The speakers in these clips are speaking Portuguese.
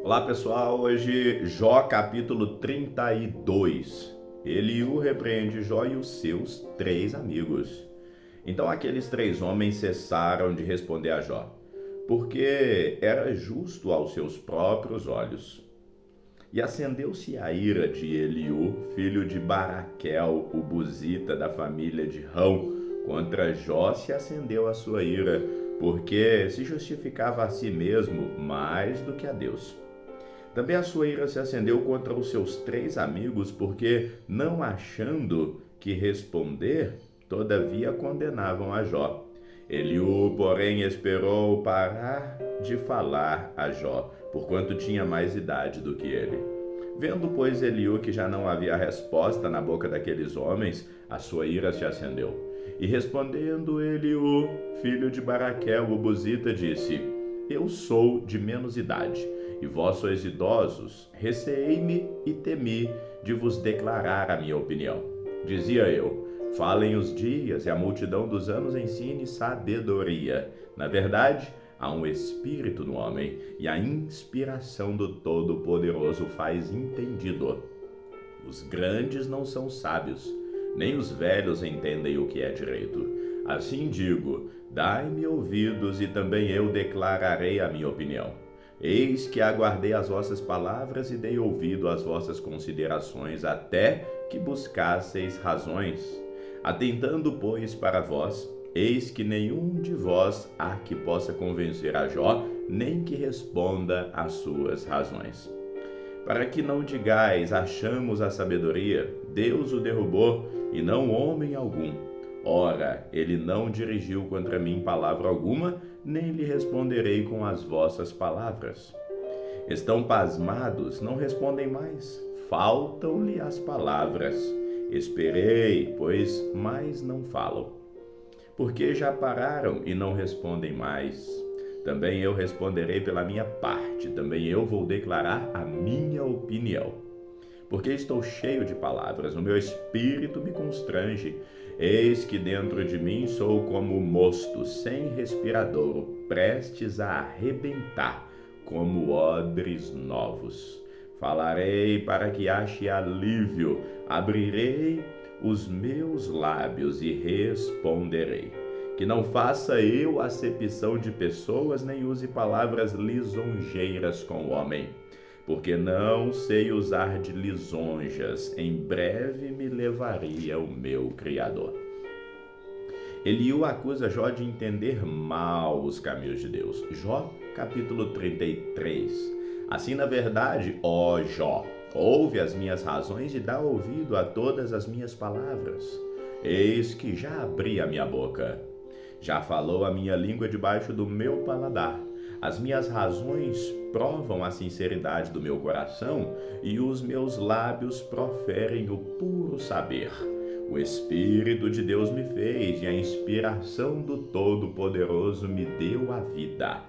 Olá pessoal, hoje Jó capítulo 32. Eliú repreende Jó e os seus 3 amigos. Então aqueles 3 homens cessaram de responder a Jó, porque era justo aos seus próprios olhos. E acendeu-se a ira de Eliú, filho de Baraquel, o buzita da família de Rão. Contra Jó se acendeu a sua ira, porque se justificava a si mesmo mais do que a Deus. Também a sua ira se acendeu contra os seus 3 amigos, porque, não achando que responder, todavia condenavam a Jó. Eliú, porém, esperou parar de falar a Jó, porquanto tinha mais idade do que ele. Vendo, pois, Eliú que já não havia resposta na boca daqueles homens, a sua ira se acendeu. E respondendo Eliú, filho de Baraquel, o buzita, disse: Eu sou de menos idade, e vós sois idosos. Receei-me e temi de vos declarar a minha opinião. Dizia eu: falem os dias, e a multidão dos anos ensine sabedoria. Na verdade, há um espírito no homem, e a inspiração do Todo-Poderoso faz entendido. Os grandes não são sábios, nem os velhos entendem o que é direito. Assim digo: dai-me ouvidos, e também eu declararei a minha opinião. Eis que aguardei as vossas palavras e dei ouvido às vossas considerações, até que buscasseis razões. Atentando, pois, para vós, eis que nenhum de vós há que possa convencer a Jó, nem que responda às suas razões. Para que não digais: achamos a sabedoria, Deus o derrubou, e não homem algum. Ora, ele não dirigiu contra mim palavra alguma, nem lhe responderei com as vossas palavras. Estão pasmados, não respondem mais, faltam-lhe as palavras. Esperei, pois mais não falam. Porque já pararam e não respondem mais. Também eu responderei pela minha parte, também eu vou declarar a minha opinião. Porque estou cheio de palavras, o meu espírito me constrange. Eis que dentro de mim sou como mosto, sem respiradouro, prestes a arrebentar, como odres novos. Falarei para que ache alívio, abrirei os meus lábios e responderei. Que não faça eu acepção de pessoas, nem use palavras lisonjeiras com o homem. Porque não sei usar de lisonjas, em breve me levaria o meu Criador. Eliú acusa Jó de entender mal os caminhos de Deus. Jó, capítulo 33. Assim, na verdade, ó Jó, ouve as minhas razões e dá ouvido a todas as minhas palavras. Eis que já abri a minha boca. Já falou a minha língua debaixo do meu paladar. As minhas razões provam a sinceridade do meu coração, e os meus lábios proferem o puro saber. O Espírito de Deus me fez, e a inspiração do Todo-Poderoso me deu a vida.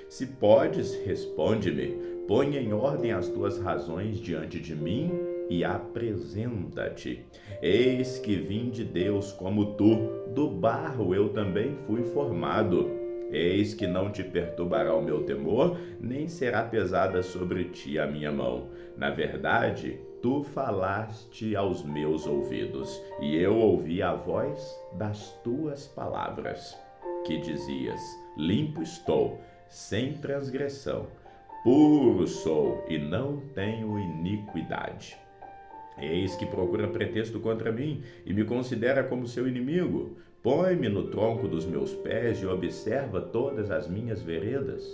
Se podes, responde-me, põe em ordem as tuas razões diante de mim e apresenta-te. Eis que vim de Deus como tu, do barro eu também fui formado. Eis que não te perturbará o meu temor, nem será pesada sobre ti a minha mão. Na verdade, tu falaste aos meus ouvidos, e eu ouvi a voz das tuas palavras, que dizias: limpo estou, sem transgressão, puro sou, e não tenho iniquidade. Eis que procura pretexto contra mim, e me considera como seu inimigo. Põe-me no tronco dos meus pés e observa todas as minhas veredas.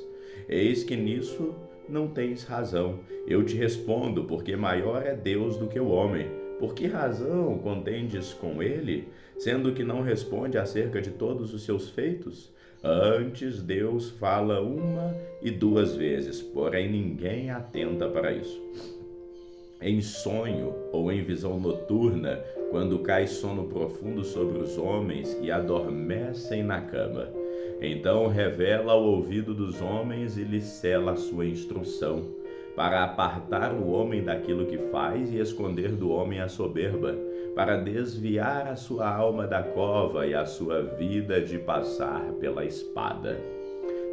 Eis que nisso não tens razão. Eu te respondo, porque maior é Deus do que o homem. Por que razão contendes com ele, sendo que não responde acerca de todos os seus feitos? Antes Deus fala 1 e 2 vezes, porém ninguém atenta para isso. Em sonho ou em visão noturna, quando cai sono profundo sobre os homens e adormecem na cama. Então revela ao ouvido dos homens e lhes sela a sua instrução, para apartar o homem daquilo que faz e esconder do homem a soberba, para desviar a sua alma da cova e a sua vida de passar pela espada.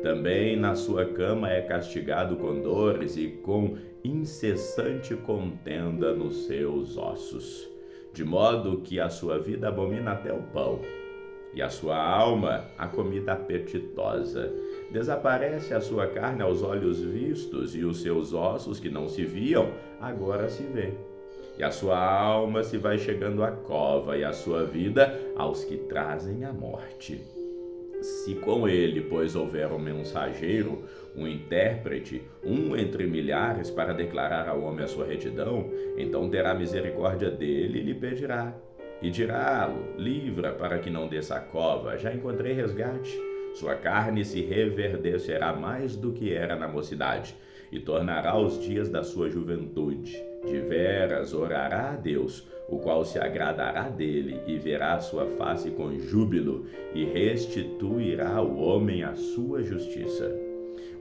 Também na sua cama é castigado com dores e com incessante contenda nos seus ossos, de modo que a sua vida abomina até o pão, e a sua alma a comida apetitosa. Desaparece a sua carne aos olhos vistos, e os seus ossos que não se viam, agora se vê. E a sua alma se vai chegando à cova, e a sua vida aos que trazem a morte. Se com ele, pois, houver um mensageiro, um intérprete, um entre milhares para declarar ao homem a sua retidão, então terá misericórdia dele e lhe pedirá. E dirá-lo: livra para que não desça a cova, já encontrei resgate. Sua carne se reverdecerá mais do que era na mocidade, e tornará os dias da sua juventude. De veras orará a Deus, o qual se agradará dele e verá a sua face com júbilo, e restituirá ao homem a sua justiça.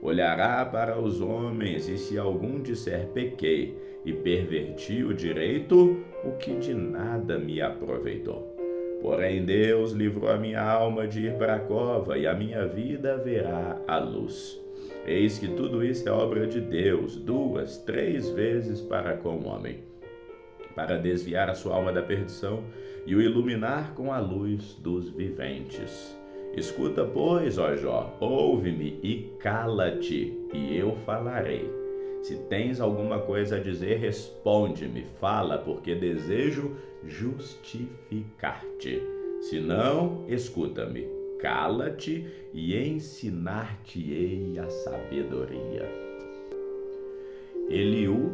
Olhará para os homens, e se algum disser pequei e perverti o direito, o que de nada me aproveitou. Porém Deus livrou a minha alma de ir para a cova, e a minha vida verá a luz. Eis que tudo isso é obra de Deus, 2, 3 vezes para com o homem, para desviar a sua alma da perdição e o iluminar com a luz dos viventes. Escuta, pois, ó Jó, ouve-me e cala-te, e eu falarei. Se tens alguma coisa a dizer, responde-me, fala, porque desejo justificar-te. Se não, escuta-me, cala-te e ensinar-te-ei a sabedoria. Eliú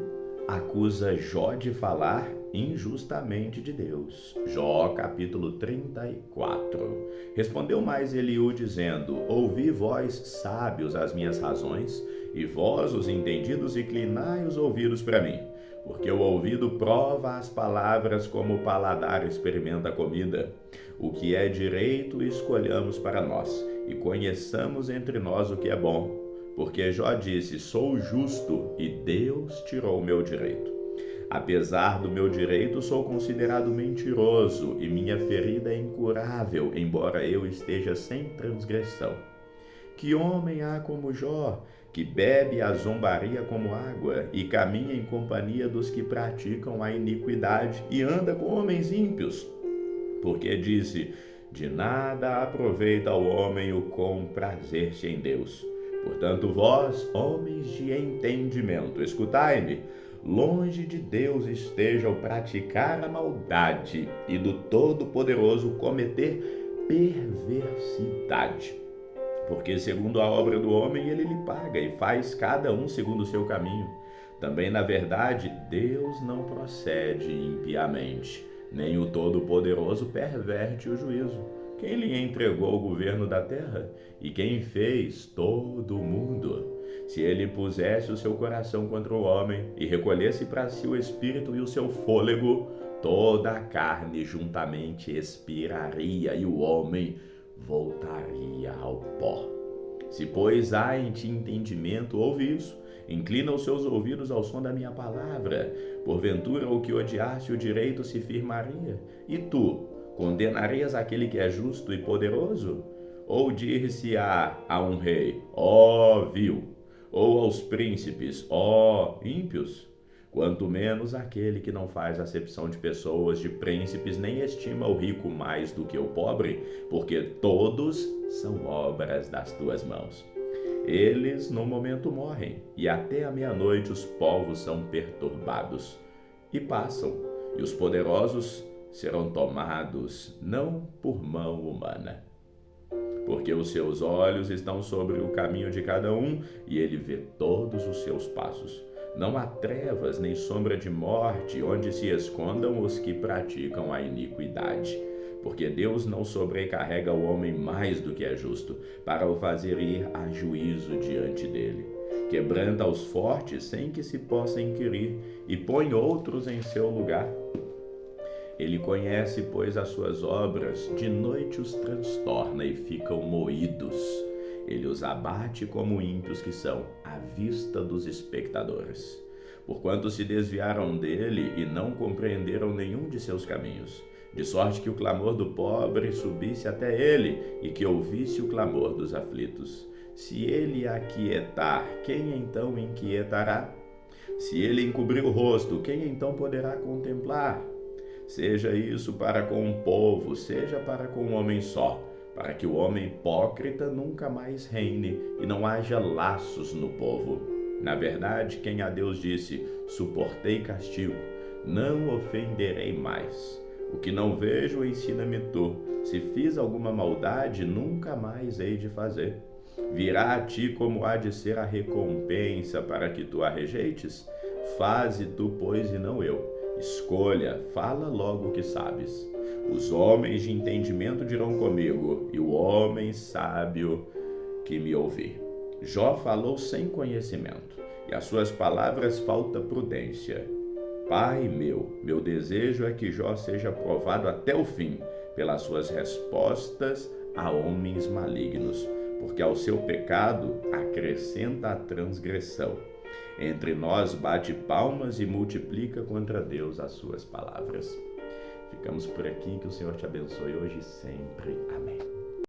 acusa Jó de falar injustamente de Deus. Jó, capítulo 34. Respondeu mais Eliú, dizendo: ouvi vós, sábios, as minhas razões, e vós, os entendidos, inclinai os ouvidos para mim. Porque o ouvido prova as palavras, como o paladar experimenta a comida. O que é direito escolhamos para nós, e conheçamos entre nós o que é bom. Porque Jó disse: sou justo, e Deus tirou o meu direito. Apesar do meu direito, sou considerado mentiroso, e minha ferida é incurável, embora eu esteja sem transgressão. Que homem há como Jó, que bebe a zombaria como água, e caminha em companhia dos que praticam a iniquidade, e anda com homens ímpios? Porque disse: de nada aproveita o homem o comprazer-se em Deus. Portanto, vós, homens de entendimento, escutai-me. Longe de Deus esteja o praticar a maldade, e do Todo-Poderoso cometer perversidade. Porque segundo a obra do homem ele lhe paga, e faz cada um segundo o seu caminho. Também, na verdade, Deus não procede impiamente, nem o Todo-Poderoso perverte o juízo. Quem lhe entregou o governo da terra? E quem fez todo o mundo? Se ele pusesse o seu coração contra o homem, e recolhesse para si o espírito e o seu fôlego, toda a carne juntamente expiraria, e o homem voltaria ao pó. Se, pois, há em ti entendimento, ouve isso. Inclina os seus ouvidos ao som da minha palavra. Porventura, o que odiasse o direito se firmaria? E tu, condenarias aquele que é justo e poderoso? Ou dir-se-á a um rei: ó vil, ou aos príncipes: ó ímpios? Quanto menos aquele que não faz acepção de pessoas, de príncipes, nem estima o rico mais do que o pobre, porque todos são obras das tuas mãos. Eles no momento morrem, e até a meia-noite os povos são perturbados, e passam, e os poderosos serão tomados, não por mão humana. Porque os seus olhos estão sobre o caminho de cada um, e ele vê todos os seus passos. Não há trevas nem sombra de morte onde se escondam os que praticam a iniquidade. Porque Deus não sobrecarrega o homem mais do que é justo, para o fazer ir a juízo diante dele. Quebranta os fortes sem que se possa inquirir, e põe outros em seu lugar. Ele conhece, pois, as suas obras, de noite os transtorna e ficam moídos. Ele os abate como ímpios que são, à vista dos espectadores. Porquanto se desviaram dele e não compreenderam nenhum de seus caminhos, de sorte que o clamor do pobre subisse até ele, e que ouvisse o clamor dos aflitos. Se ele aquietar, quem então inquietará? Se ele encobrir o rosto, quem então poderá contemplar? Seja isso para com um povo, seja para com um homem só, para que o homem hipócrita nunca mais reine e não haja laços no povo. Na verdade, quem a Deus disse, suportei castigo, não ofenderei mais. O que não vejo, ensina-me tu. Se fiz alguma maldade, nunca mais hei de fazer. Virá a ti como há de ser a recompensa para que tu a rejeites? Faze tu, pois, e não eu. Escolha, fala logo o que sabes. Os homens de entendimento dirão comigo, e o homem sábio que me ouvir. Jó falou sem conhecimento, e às suas palavras falta prudência. Pai meu desejo é que Jó seja provado até o fim, pelas suas respostas a homens malignos, porque ao seu pecado acrescenta a transgressão. Entre nós bate palmas e multiplica contra Deus as suas palavras. Ficamos por aqui, que o Senhor te abençoe hoje e sempre. Amém.